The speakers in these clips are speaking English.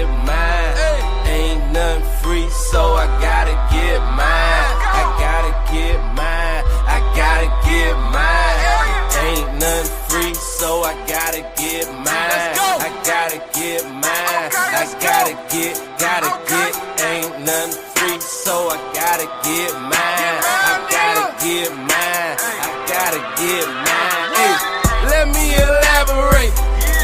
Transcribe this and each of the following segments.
get mine. Ain't nothing free, so I gotta get mine. I gotta get mine. I gotta get mine. Ain't nothing free, so I gotta get mine. I gotta get mine. I gotta get. Ain't nothing free, so I gotta get mine. I gotta get mine. I gotta get mine. Hey, let me elaborate.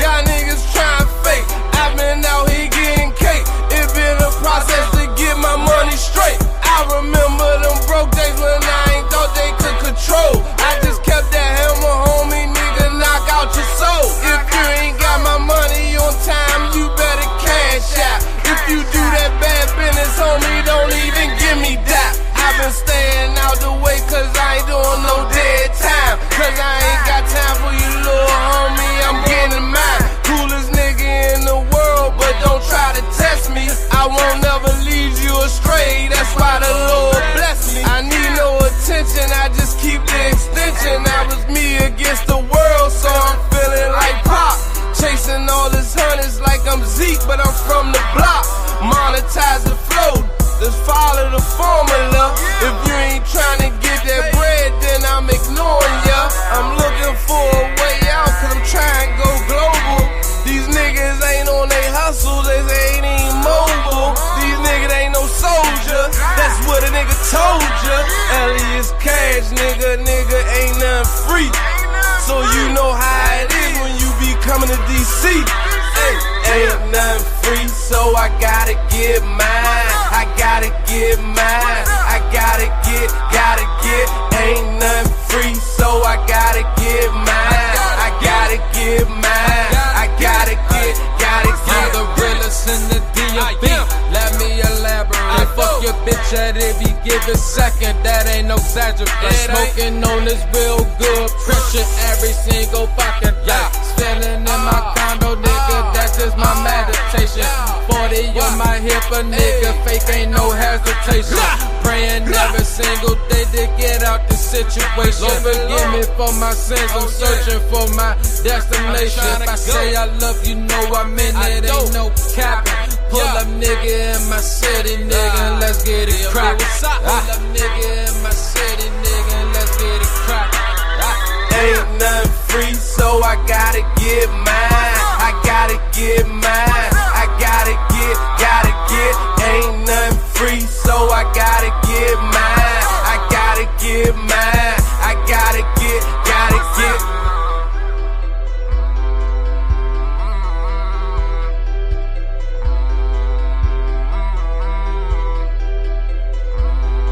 Y'all niggas trying fake. I've been out here getting cake. It been a process to get my money straight. I remember them broke days when I ain't thought they could control. I just kept that hammer, homie, nigga, knock out your soul. If you ain't got my money on time, you better cash out. If you do that bad business, homie, don't even give me that. I've been staying out the way cause I ain't doing no dead time. Cause I ain't got time for you, little homie, I'm getting mine. Coolest nigga in the world, but don't try to test me. I won't never lead you astray, that's why the Lord bless me. I need no attention, I just keep the extension. That was me against the world, so I'm feeling like Pop. Chasing all this hundreds like I'm Zeke, but I'm from the block. Monetize the flow, just follow the formula. If you ain't trying to get that bread, then I'm ignoring ya. I'm looking for a way out, cause I'm trying to go global. These niggas ain't on they hustle, they ain't even mobile. These niggas ain't no soldier, that's what a nigga told ya. Elias Cash, nigga, ain't nothing free. So you know how it is when you be coming to DC. Ain't nothing free, so I gotta get mine. I gotta get mine. I gotta get. Ain't nothing free, so I gotta get mine. I gotta get mine. I gotta get. I'm the realest in the D.O.B. Let me elaborate. Fuck your bitch at every given second, that ain't no exaggeration. Smoking on this real good pressure every single fucking day. Standing in my condo, nigga, that's just my meditation. 40 on my hip, a nigga, fake ain't no hesitation. Praying every single day to get out this situation. Lord forgive me for my sins, I'm searching for my destination. If I say I love you, know I mean it, ain't no capping. Pull up nigga in my city, nigga, and let's get it crackin'. Pull up nigga in my city, nigga, and let's get it crackin'. Ain't nothing free, so I gotta get mine. I gotta get mine. I gotta get. Ain't nothing free, so I gotta get mine. I gotta get mine. I gotta get.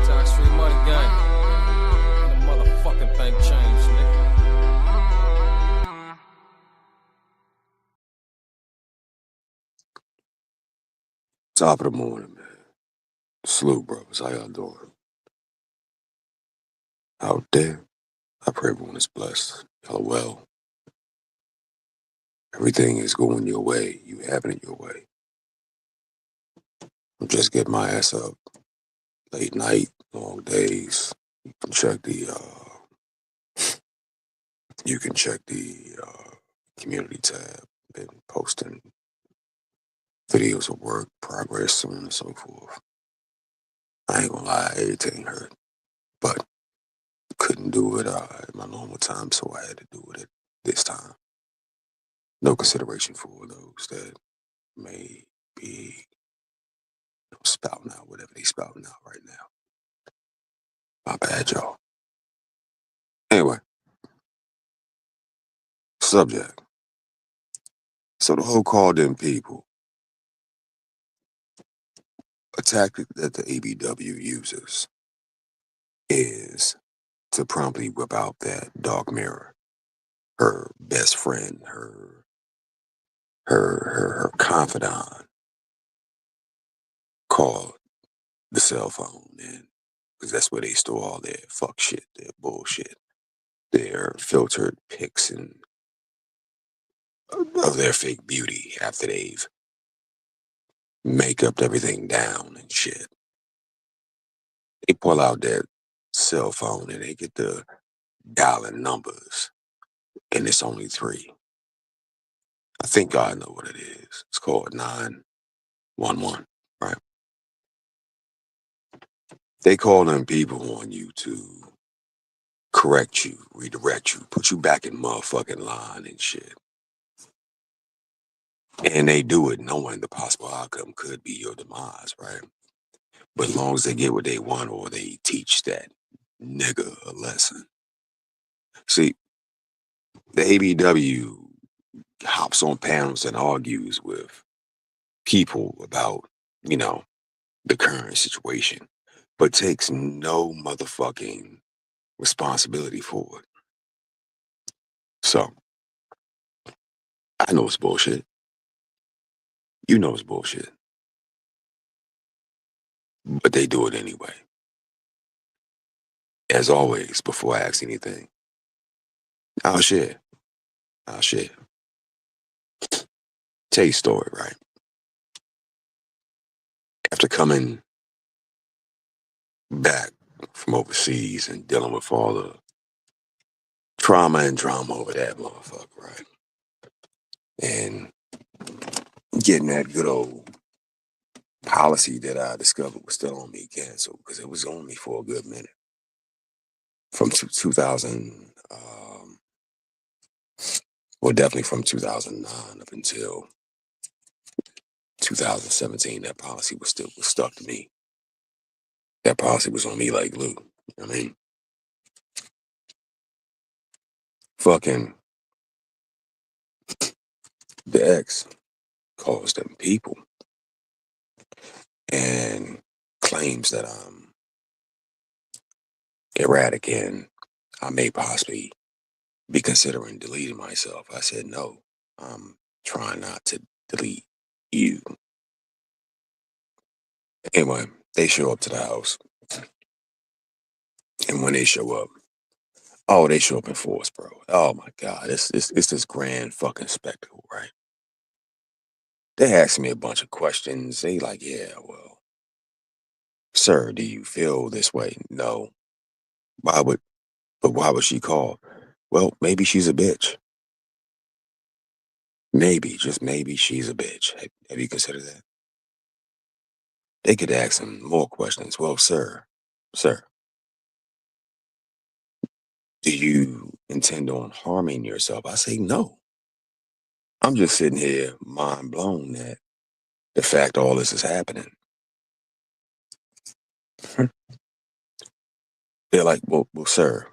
Tax free money gang. And the motherfucking thing changed, nigga. Top of the morning, man. Salute, brothers. How y'all doing? Out there, I pray everyone is blessed. Y'all are well. Everything is going your way. You having it your way. I'm just getting my ass up. Late night, long days. You can check the community tab. Been posting videos of work, progress, so on and so forth. I ain't gonna lie, everything hurt. But couldn't do it at my normal time, so I had to do it at this time. No consideration for those that may be spouting out whatever they spouting out right now. My bad, y'all. Anyway, subject. So the Ho Called Them Ppl, a tactic that the ABW uses is to promptly whip out that dark mirror, her best friend, her confidant, called the cell phone, and because that's where they store all their fuck shit, their bullshit, their filtered pics and of their fake beauty after they've make-upped everything down and shit. They pull out their cell phone and they get the dialing numbers, and it's only 3. I think God know what it is. It's called 1-1, right? They call them people on you to correct you, redirect you, put you back in motherfucking line and shit. And they do it knowing the possible outcome could be your demise, right? But as long as they get what they want or they teach that nigga a lesson. See, the ABW hops on panels and argues with people about, you know, the current situation, but takes no motherfucking responsibility for it. So, I know it's bullshit. You know it's bullshit. But they do it anyway. As always, before I ask anything, I'll share. I'll share. Tell you a story, right? After coming back from overseas and dealing with all the trauma and drama over that motherfucker, right? And getting that good old policy that I discovered was still on me canceled because it was on me for a good minute. From 2000, well, definitely from 2009 up until 2017, that policy was stuck to me. That policy was on me like glue. You know what I mean? Fucking the ex calls them people and claims that I'm erratic and I may possibly be considering deleting myself. I said, no, I'm trying not to delete you. Anyway, they show up to the house. And when they show up, oh, they show up in force, bro. Oh my God, it's this grand fucking spectacle, right? They asked me a bunch of questions. They like, yeah, well, sir, do you feel this way? No. Why would, but why would she call? Well, maybe she's a bitch. Maybe, just maybe she's a bitch. Have you considered that? They could ask him more questions. Well, sir, do you intend on harming yourself? I say, no. I'm just sitting here mind blown that the fact all this is happening. They're like, well, sir,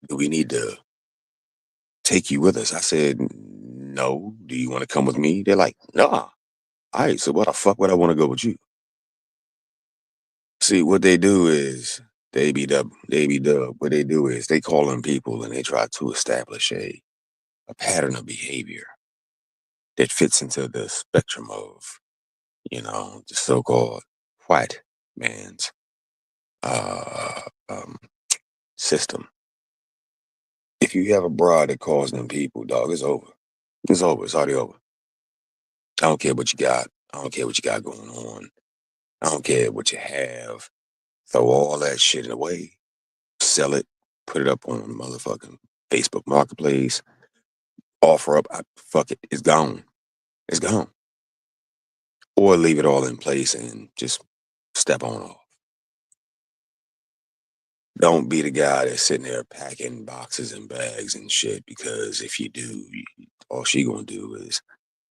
do we need to take you with us? I said, no. Do you want to come with me? They're like, nah. All right, so why the fuck would I want to go with you? See, what they do is what they do is they call in people and they try to establish a pattern of behavior that fits into the spectrum of, the so-called white man's uh, um, system. If you have a broad that calls them people, dog, it's over. It's over. It's already over. I don't care what you got. I don't care what you got going on. I don't care what you have. Throw all that shit away. Sell it. Put it up on the motherfucking Facebook Marketplace. Offer up. Fuck it. It's gone. It's gone. Or leave it all in place and just step on off. Don't be the guy that's sitting there packing boxes and bags and shit, because if you do, all she gonna do is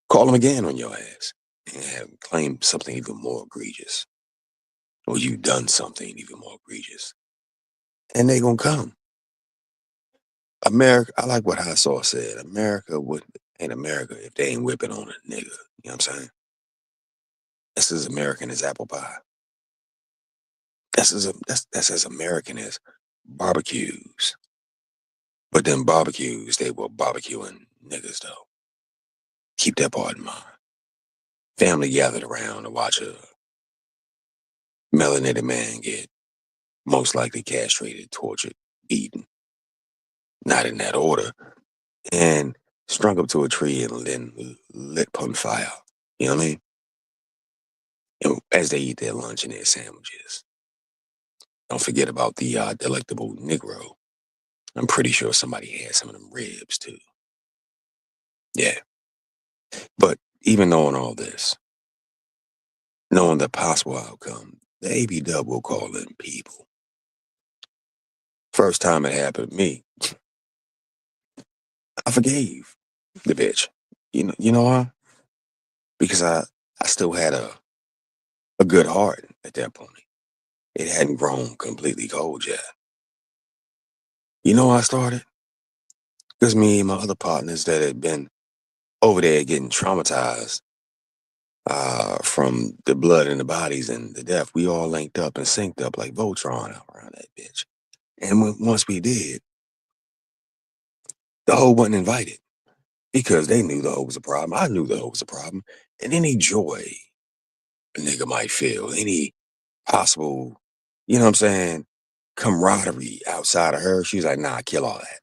call them again on your ass and have claim something even more egregious, or you done something even more egregious, and they gonna come. America, I like what Hassau said. America ain't America if they ain't whipping on a nigga. You know what I'm saying? That's as American as apple pie. That's as American as barbecues. But them barbecues, they were barbecuing niggas though. Keep that part in mind. Family gathered around to watch a melanated man get most likely castrated, tortured, beaten, not in that order, and strung up to a tree and then lit on fire. You know what I mean? And as they eat their lunch and their sandwiches. Don't forget about the delectable Negro. I'm pretty sure somebody had some of them ribs too. Yeah. But even knowing all this, knowing the possible outcome, the AB Dub will call them people. First time it happened to me, I forgave the bitch. You know why? Because I still had a good heart at that point. It hadn't grown completely cold yet. You know why I started? Because me and my other partners that had been over there getting traumatized from the blood in the bodies and the death, we all linked up and synced up like Voltron out around that bitch. And once we did, the hoe wasn't invited because they knew the hoe was a problem. I knew the hoe was a problem. And any joy a nigga might feel, any possible, you know what I'm saying, camaraderie outside of her, she's like, nah, kill all that.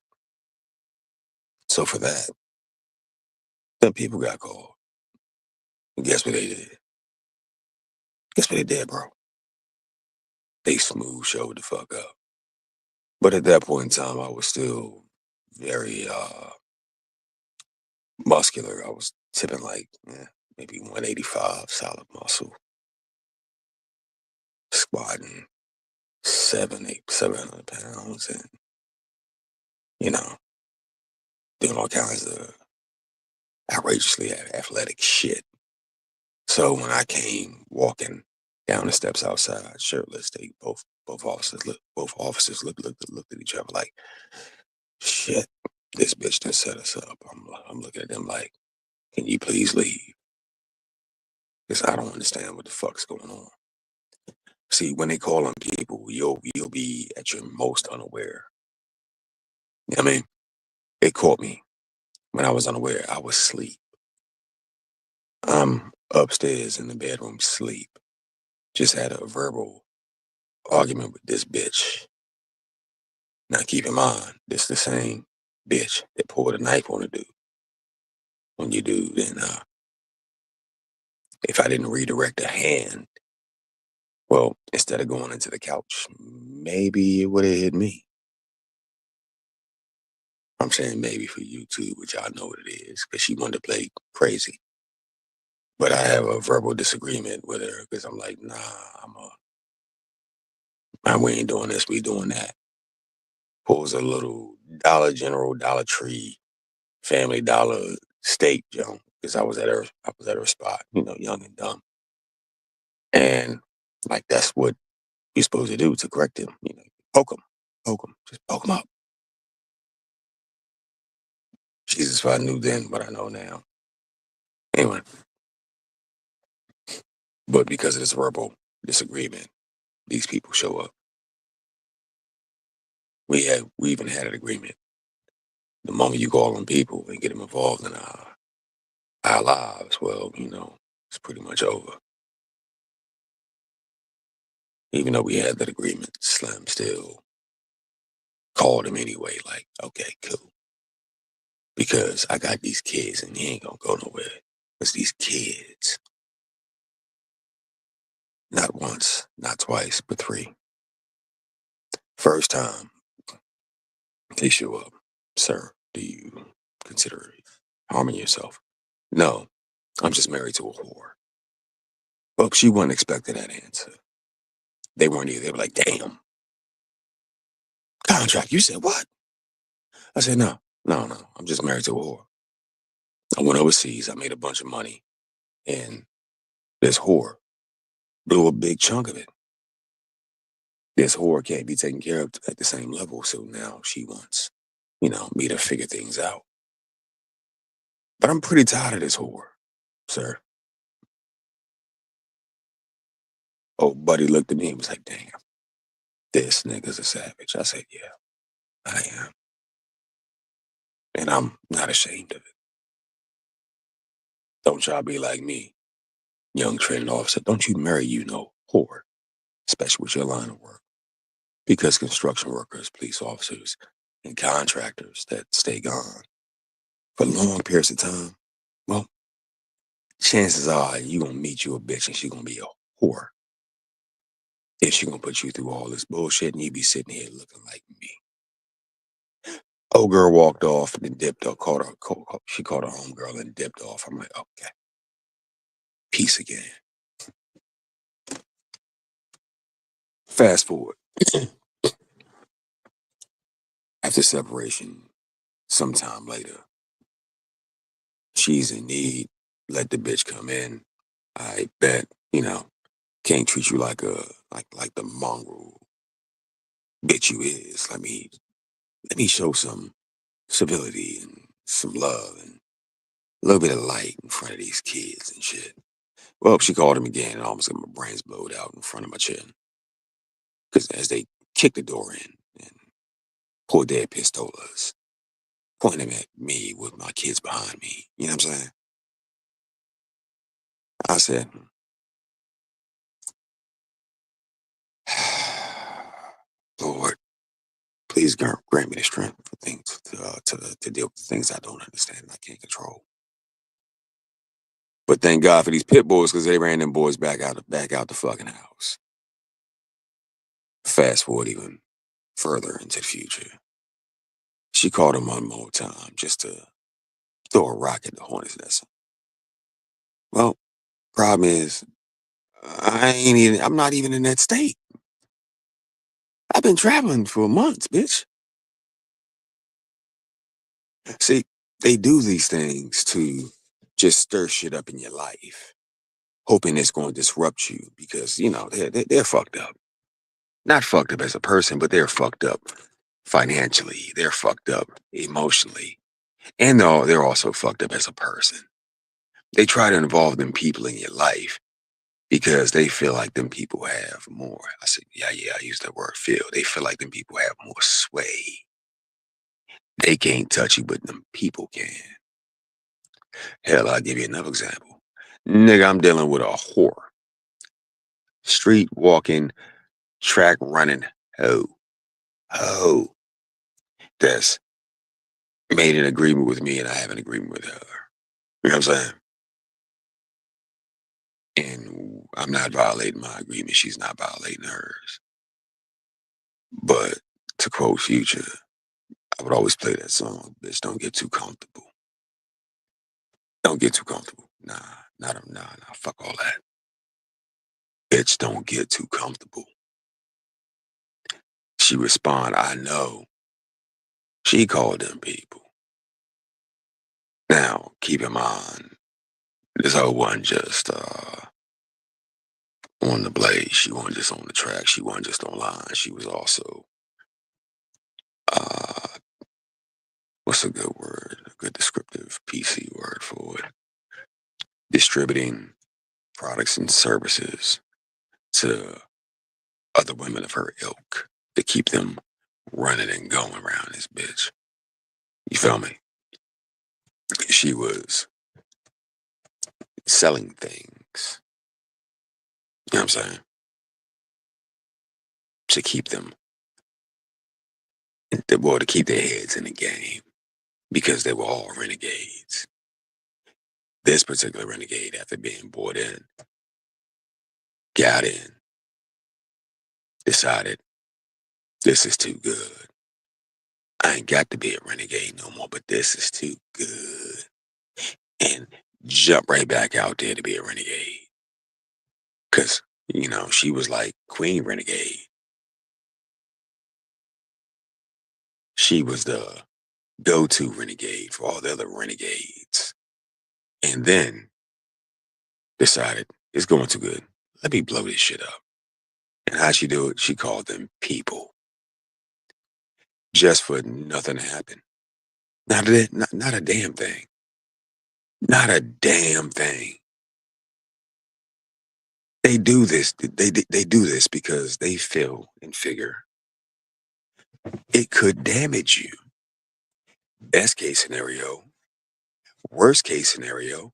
So for that, them people got called. And guess what they did? Guess what they did, bro? They smooth showed the fuck up. But at that point in time, I was still very muscular. I was tipping like maybe 185 solid muscle, squatting 700 pounds, and you know, doing all kinds of outrageously athletic shit. So when I came walking down the steps outside, shirtless, they both officers looked at each other like, shit, this bitch done set us up. I'm looking at them like, can you please leave? Because I don't understand what the fuck's going on. See, when they call on people, you'll be at your most unaware. You know what I mean? It caught me when I was unaware. I was asleep. I'm upstairs in the bedroom, sleep. Just had a verbal argument with this bitch. Now keep in mind, this the same bitch that pulled a knife on a dude. On you dude, and if I didn't redirect a hand, well, instead of going into the couch, maybe it would have hit me. I'm saying maybe for you too, which y'all know what it is, because she wanted to play crazy. But I have a verbal disagreement with her because I'm like, nah, we ain't doing this, we doing that. Pulls a little Dollar General, Dollar Tree, Family Dollar steak, Joe, because I was at her spot, young and dumb. And like that's what you're supposed to do to correct him, poke him, just poke him up. Jesus, if I knew then what I know now. Anyway, but because of this verbal disagreement, these people show up. We even had an agreement. The moment you call on people and get them involved in our lives, well, it's pretty much over. Even though we had that agreement, Slim still called him anyway, like, okay, cool. Because I got these kids and he ain't gonna go nowhere. It's these kids. Not once, not twice, but three. First time they show up. Sir, do you consider harming yourself? No, I'm just married to a whore. Well, she wasn't expecting that answer. They weren't either. They were like, damn. Contract. You said what? I said, no. I'm just married to a whore. I went overseas. I made a bunch of money. And this whore blew a big chunk of it. This whore can't be taken care of at the same level. So now she wants, me to figure things out. But I'm pretty tired of this whore, sir. Old buddy looked at me and was like, damn, this nigga's a savage. I said, yeah, I am. And I'm not ashamed of it. Don't y'all be like me, young training officer. Don't you marry whore, especially with your line of work. Because construction workers, police officers, and contractors that stay gone for long periods of time, well, chances are you're going to meet you a bitch and she's going to be a whore. If she's going to put you through all this bullshit and you be sitting here looking like me. Old girl walked off and then dipped off, she called her homegirl and dipped off. I'm like, okay. Peace again. Fast forward. After separation, sometime later, she's in need. Let the bitch come in. I bet, can't treat you like the mongrel bitch you is. Let me show some civility and some love and a little bit of light in front of these kids and shit. Well, she called him again and almost got my brains blowed out in front of my chin. Because as they kicked the door in and pulled their pistolas, pointing them at me with my kids behind me, you know what I'm saying? I said, Lord, please grant me the strength for things to deal with things I don't understand and I can't control. But thank God for these pit bulls because they ran them boys back out the fucking house. Fast forward even further into the future. She called him one more time just to throw a rock at the hornet's nest. Well, problem is, I'm not even in that state. I've been traveling for months, bitch. See, they do these things to just stir shit up in your life, hoping it's going to disrupt you because, they're fucked up. Not fucked up as a person, but they're fucked up financially. They're fucked up emotionally. And they're also fucked up as a person. They try to involve them people in your life because they feel like them people have more. I said, yeah, I use that word feel. They feel like them people have more sway. They can't touch you, but them people can. Hell, I'll give you another example. Nigga, I'm dealing with a whore. Street walking, track running hoe. Hoe. That's made an agreement with me and I have an agreement with her. You know what I'm saying? And I'm not violating my agreement. She's not violating hers. But to quote Future, I would always play that song, bitch, don't get too comfortable. Don't get too comfortable. Nah, fuck all that. Bitch, don't get too comfortable. She respond, I know. She called them people. Now, keep in mind, this hoe wasn't just on the blade. She wasn't just on the track. She wasn't just online. She was also, uh, what's a good word? A good descriptive PC word for it. Distributing products and services to other women of her ilk to keep them running and going around this bitch. You feel me? She was selling things. You know what I'm saying? To keep them, to keep their heads in the game because they were all renegades. This particular renegade, after being brought in, got in, decided this is too good. I ain't got to be a renegade no more, but this is too good. And jump right back out there to be a renegade. Because, she was like Queen Renegade. She was the go-to renegade for all the other renegades. And then decided, it's going too good. Let me blow this shit up. And how'd she do it? She called them people. Just for nothing to happen. Not a damn thing. Not a damn thing. They do this. They do this because they feel and figure it could damage you. Best case scenario, worst case scenario,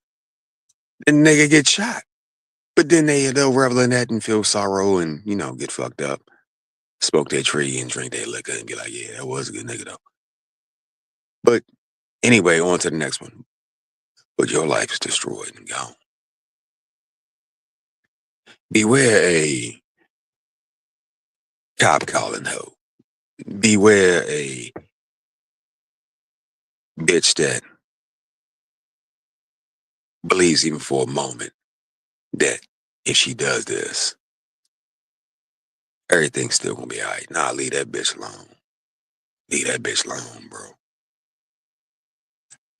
the nigga get shot. But then they'll revel in that and feel sorrow and, get fucked up. Smoke their tree and drink their liquor and be like, yeah, that was a good nigga though. But anyway, on to the next one. But your life is destroyed and gone. Beware a cop calling hoe. Beware a bitch that believes even for a moment that if she does this, everything's still gonna be all right. Nah, leave that bitch alone. Leave that bitch alone, bro.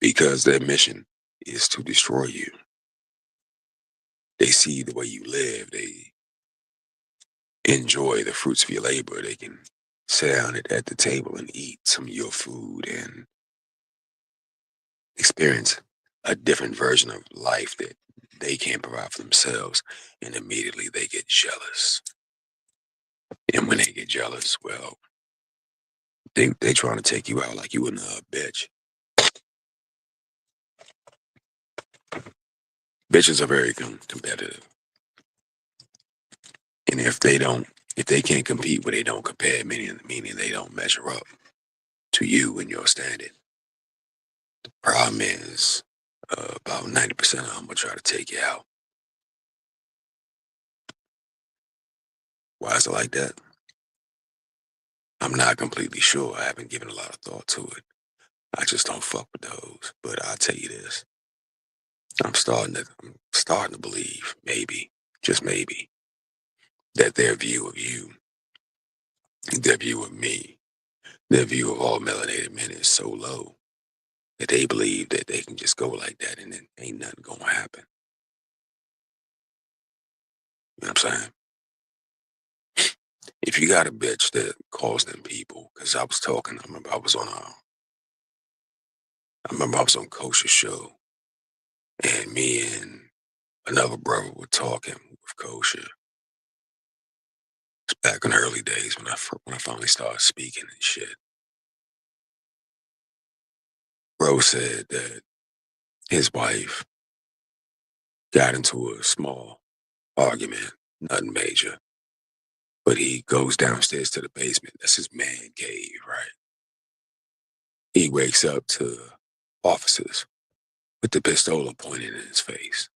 Because their mission is to destroy you. They see the way you live. They enjoy the fruits of your labor. They can sit down at the table and eat some of your food and experience a different version of life that they can't provide for themselves. And immediately they get jealous. And when they get jealous, well, they trying to take you out like you another bitch. Bitches are very competitive. And if they can't compete where they don't compare, meaning they don't measure up to you and your standard. The problem is about 90% of them will try to take you out. Why is it like that? I'm not completely sure. I haven't given a lot of thought to it. I just don't fuck with those. But I'll tell you this. I'm starting to believe, maybe, just maybe, that their view of you, their view of me, their view of all melanated men is so low that they believe that they can just go like that and then ain't nothing gonna happen. You know what I'm saying? If you got a bitch that calls them people, because I was talking, I remember I was on Kosher's show, and me and another brother were talking with Kosher. It's back in the early days when I finally started speaking and shit. Bro said that his wife got into a small argument, nothing major, but he goes downstairs to the basement. That's his man cave, right? He wakes up to officers with the pistola pointed in his face.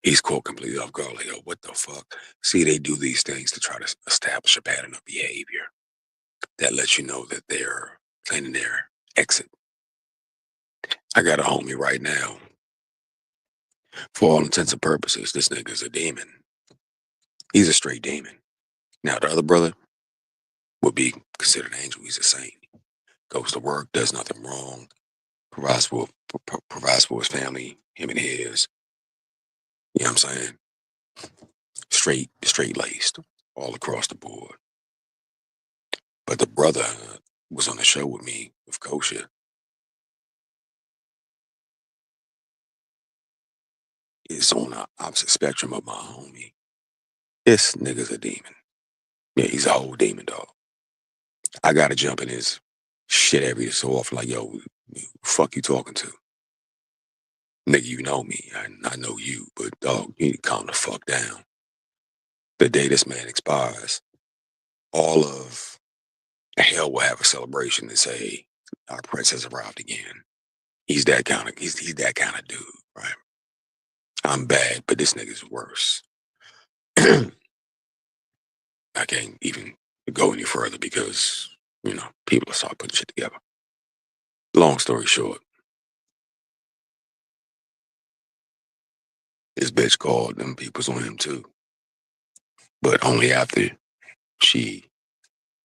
He's caught completely off guard, like, yo, what the fuck? See, they do these things to try to establish a pattern of behavior that lets you know that they're planning their exit. I got a homie right now. For all intents and purposes, this nigga's a demon. He's a straight demon. Now, the other brother would be considered an angel. He's a saint. Goes to work, does nothing wrong, provides for his family, him and his. You know what I'm saying? Straight laced, all across the board. But the brother was on the show with me with Kosher. Is on the opposite spectrum of my homie. This nigga's a demon. Yeah, he's a whole demon dog. I gotta jump in his shit every so often, like, yo, who fuck you talking to? Nigga, you know me. I know you, but dog, you need to calm the fuck down. The day this man expires, all of hell will have a celebration and say, our prince has arrived again. He's that kind of dude, right? I'm bad, but this nigga's worse. I can't even go any further because, people will start putting shit together. Long story short, this bitch called them peoples on him too. But only after she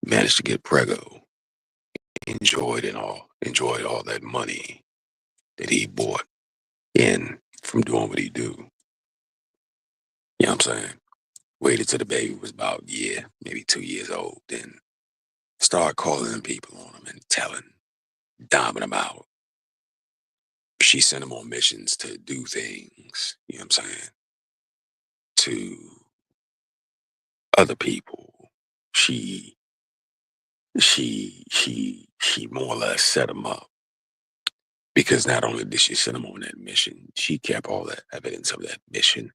managed to get preggo, enjoyed all that money that he bought in from doing what he do. You know what I'm saying? Waited till the baby was about a year, maybe 2 years old, then started calling them people on him and diming them out. She sent him on missions to do things, you know what I'm saying, to other people. She more or less set him up. Because not only did she send him on that mission, she kept all that evidence of that mission,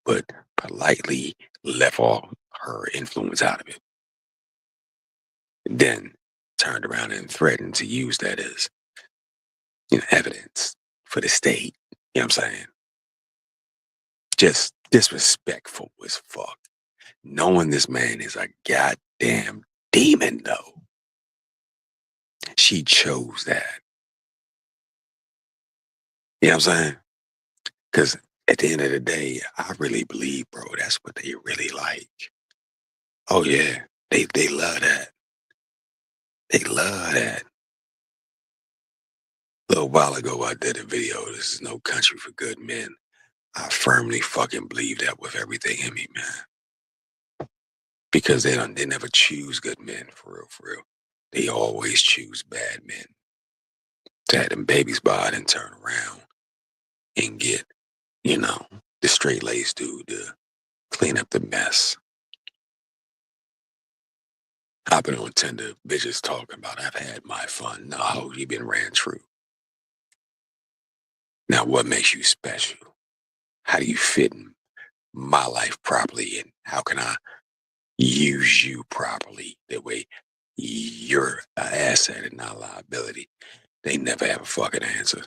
but politely left all her influence out of it. Then turned around and threatened to use that as evidence for the state. You know what I'm saying? Just disrespectful as fuck. Knowing this man is a goddamn demon, though. She chose that. You know what I'm saying? Because at the end of the day, I really believe, bro, that's what they really like. Oh, yeah. They love that. They love that. A little while ago, I did a video. This is no country for good men. I firmly fucking believe that with everything in me, man. Because they never choose good men, for real, for real. They always choose bad men to have them babies by and turn around and get, you know, the straight-laced dude to clean up the mess. I've been on Tinder, bitches talking about I've had my fun. No, you been ran through. Now, what makes you special? How do you fit in my life properly? And how can I use you properly? That way you're an asset and not a liability. They never have a fucking answer.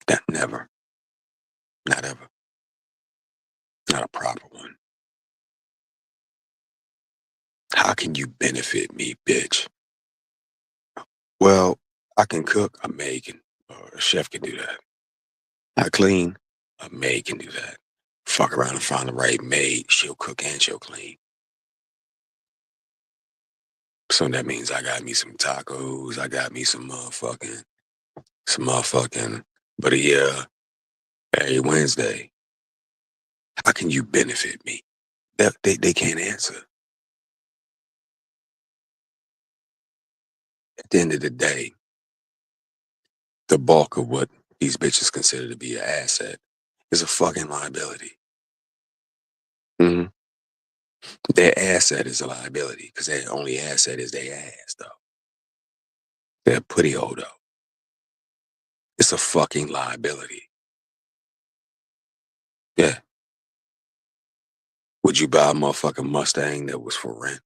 That never. Not ever. Not a proper one. How can you benefit me, bitch? Well, I can cook, a maid can, or a chef can do that. I clean, a maid can do that. Fuck around and find the right maid, she'll cook and she'll clean. So that means I got me some tacos, I got me some motherfucking, but yeah, every Wednesday. How can you benefit me? They can't answer. At the end of the day, the bulk of what these bitches consider to be an asset is a fucking liability. hmm Their asset is a liability because their only asset is their ass, though. Their putty hole, though. It's a fucking liability. Yeah. Would you buy a motherfucking Mustang that was for rent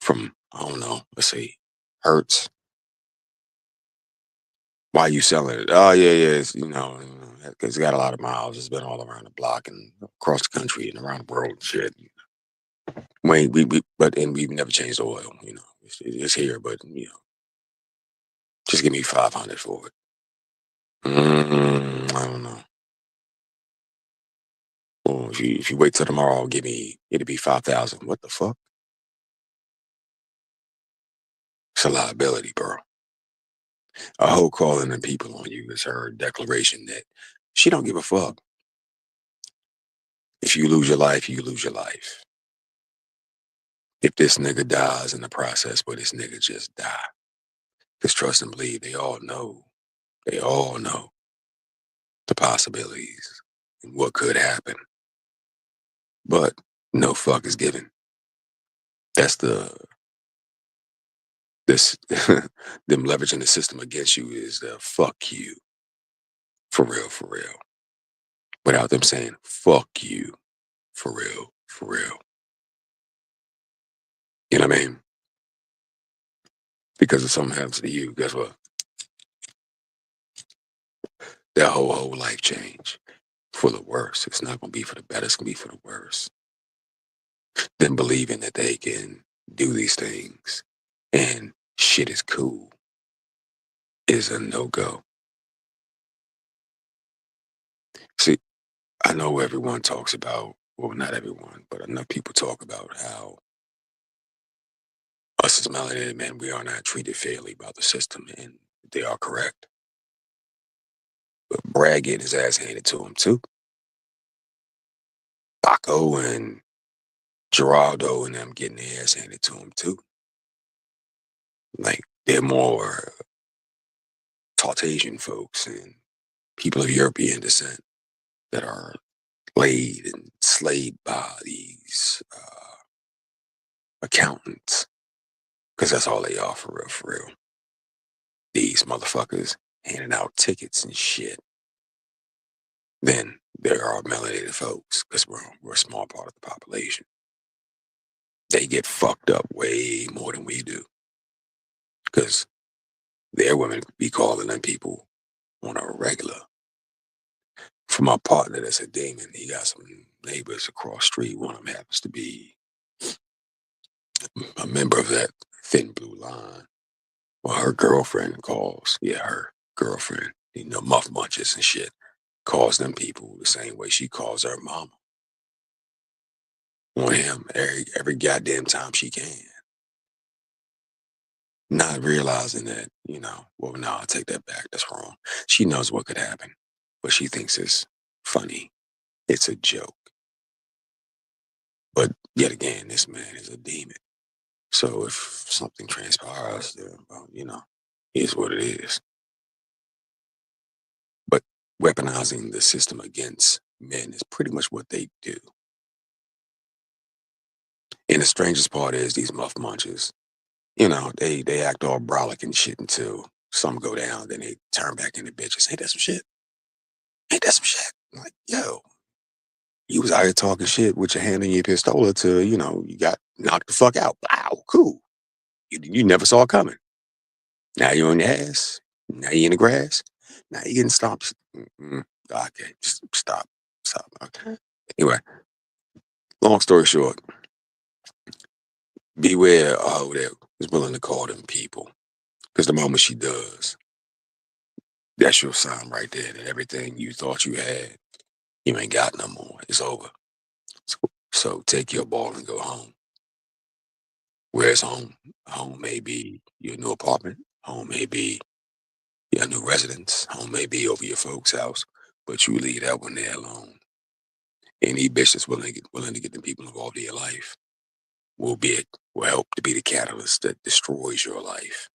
from, I don't know, let's see, Hertz? Why you selling it? Oh, yeah, yeah, it's, because it's got a lot of miles. It's been all around the block and across the country and around the world and shit. And we've never changed the oil, It's here, but, just give me 500 for it. I don't know. Well, if you wait till tomorrow, it'll be 5,000. What the fuck? It's a liability, bro. A hoe calling the people on you is her declaration that she don't give a fuck. If you lose your life, you lose your life. If this nigga dies in the process, but this nigga just die. Because trust and believe, they all know the possibilities and what could happen. But no fuck is given. That's this them leveraging the system against you is the fuck you. For real, for real. Without them saying fuck you. For real, for real. You know what I mean? Because if something happens to you, guess what? That whole life change for the worse. It's not gonna be for the better, it's gonna be for the worse. Them believing that they can do these things and shit is cool is a no-go. See, I know everyone talks about, well, not everyone, but enough people talk about how us as melanated men, we are not treated fairly by the system, and they are correct. But Brad getting his ass handed to him too. Paco and Geraldo and them getting their ass handed to him too. Like they're more Caucasian folks and people of European descent that are laid and slaved by these accountants, because that's all they are for real, for real. These motherfuckers handing out tickets and shit. Then there are melanated folks, because we're a small part of the population. They get fucked up way more than we do, because their women be calling them people on a regular. For my partner that's a demon, he got some neighbors across the street. One of them happens to be a member of that thin blue line. Well, her girlfriend calls, her girlfriend, muff munches and shit, calls them people the same way she calls her mama. on him every goddamn time she can. Not realizing that, well, no, I'll take that back. That's wrong. She knows what could happen, but she thinks it's funny. It's a joke. But yet again, this man is a demon. So if something transpires, then, well, is what it is. But weaponizing the system against men is pretty much what they do. And the strangest part is these muff munchers, they act all brolic and shit until some go down, then they turn back into bitches. Ain't that some shit? Ain't that some shit? I'm like, yo, you was out here talking shit with your hand in your pistola till, you got knocked the fuck out. Wow, cool. You never saw it coming. Now you're on your ass. Now you're in the grass. Now you're getting stomped. Okay, just stop. Stop. Okay. Anyway, long story short, beware of that is willing to call them people. Because the moment she does, that's your sign right there that everything you thought you had, you ain't got no more. It's over. So take your ball and go home. Where's home? Home may be your new apartment. Home may be your new residence. Home may be over your folks' house. But you leave that one there alone. Any bitch that's willing to get the people involved in your life will help to be the catalyst that destroys your life.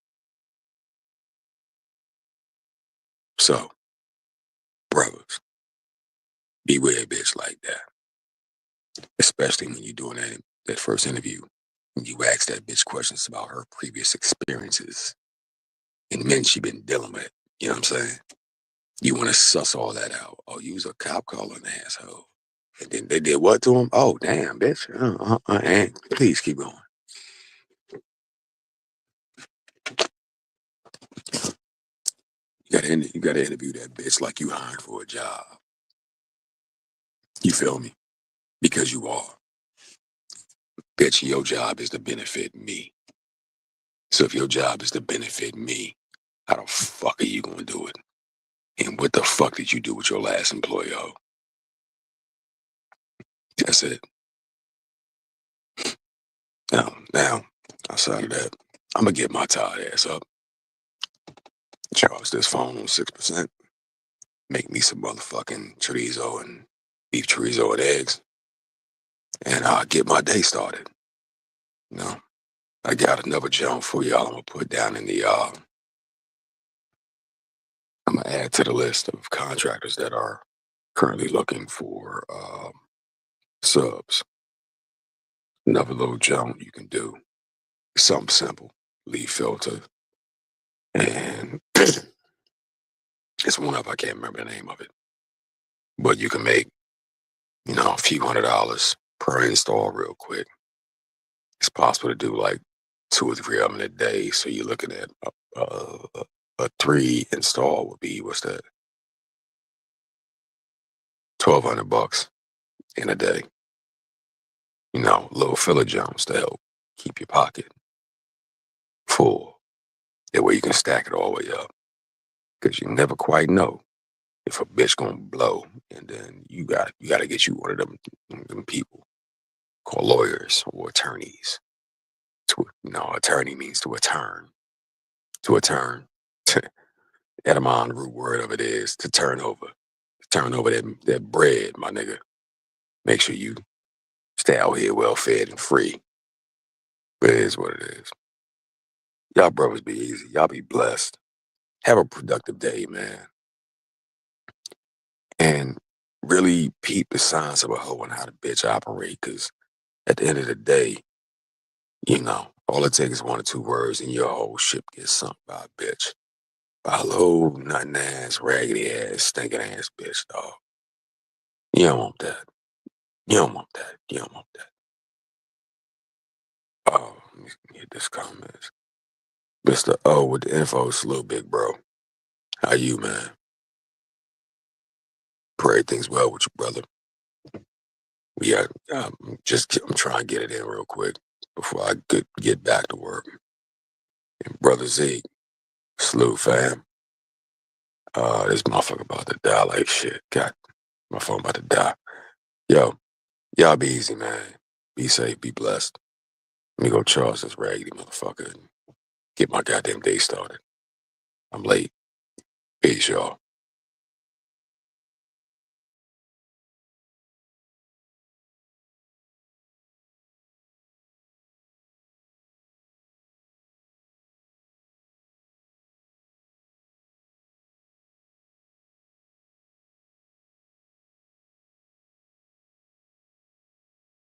So, brothers, beware a bitch like that. Especially when you're doing that first interview. When you ask that bitch questions about her previous experiences and men she been dealing with. You know what I'm saying? You want to suss all that out. Oh, you was a cop calling asshole. And then they did what to him? Oh, damn, bitch. And please keep going. You gotta interview that bitch like you hired for a job. You feel me? Because you are. Bitch, your job is to benefit me. So if your job is to benefit me, how the fuck are you gonna do it? And what the fuck did you do with your last employer? That's it. Now, outside of that, I'm gonna get my tired ass up, charge this phone on 6%, make me some motherfucking chorizo and beef chorizo and eggs, and I'll get my day started. I got another jump for y'all. I'm gonna put down in the I'm gonna add to the list of contractors that are currently looking for subs. Another little jump you can do. Something simple. Leaf filter. And it's one of I can't remember the name of it. But you can make, a few $100s per install real quick. It's possible to do like 2 or 3 of them in a day. So you're looking at a 3 install would be, what's that? $1,200 in a day. Little filler jumps to help keep your pocket full. That way you can stack it all the way up. Because you never quite know if a bitch gonna blow, and then you got to get you one of them people called lawyers or attorneys. Attorney means to attorn. To attorn. Etymon, root word of it is to turn over. To turn over that bread, my nigga. Make sure you stay out here well fed and free. But it is what it is. Y'all brothers be easy. Y'all be blessed. Have a productive day, man. And really peep the signs of a hoe and how the bitch operate. Because at the end of the day, all it takes is 1 or 2 words and your whole ship gets sunk by a bitch. By a low, nothing ass, raggedy ass, stinking ass bitch, dog. You don't want that. You don't want that. You don't want that. Oh, let me get this comment. Mr. O with the info, slow big bro. How you, man? Pray things well with you, brother. I'm trying to get it in real quick before I get back to work. And brother Z, salute fam. This motherfucker about to die like shit. God, my phone about to die. Yo, y'all be easy, man. Be safe, be blessed. Let me go charge this raggedy motherfucker and get my goddamn day started. I'm late. Peace, y'all.